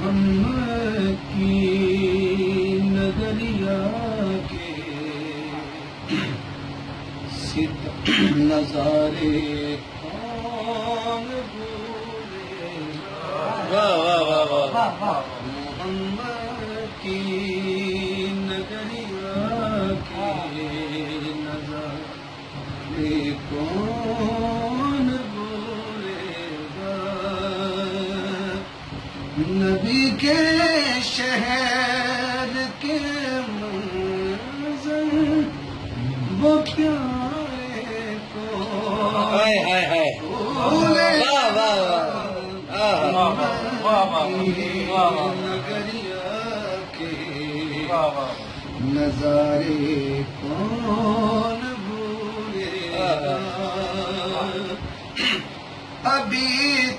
محمد کی نگریا کے نظارے کون بھولے گا محمد کی نگریا کے نظارے کون بھولے گا نبی کے شہر کے منظر وہ پیارے کو نگریا کے نظارے کون بھولے گا ابھی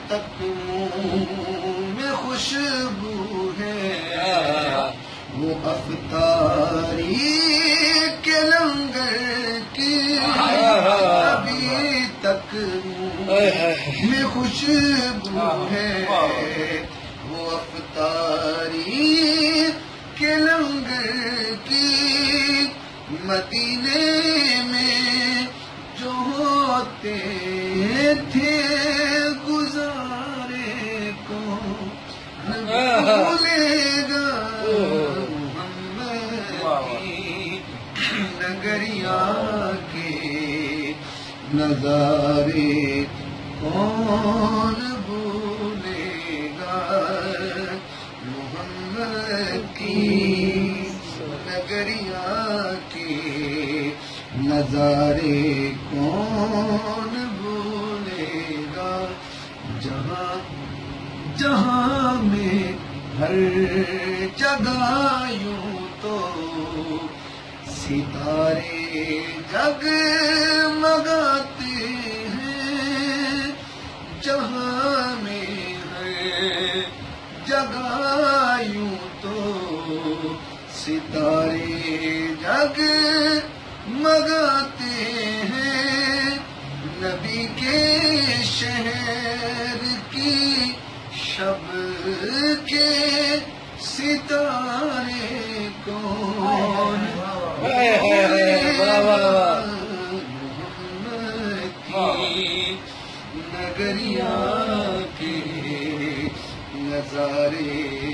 تک منہ میں خوشبو ہے وہ افطاری کے لنگر کی ابھی تک میں خوشبو ہے وہ افطاری کے لنگر کی مدینے میں جو ہوتے تھے گزارے کو بھولے گا نگریا کے نظارے کون بھولے گا محمد کی نگریا کے نظارے کون بھولے گا جہاں جہاں میں ہر جگہ یوں تو ستارے جگمگاتے ہیں جہاں میں ہر جگہ یوں تو ستارے جگمگاتے ہیں نبی کے شہر کی شب کے ستارے کون محمد کی نگریا کے نظارے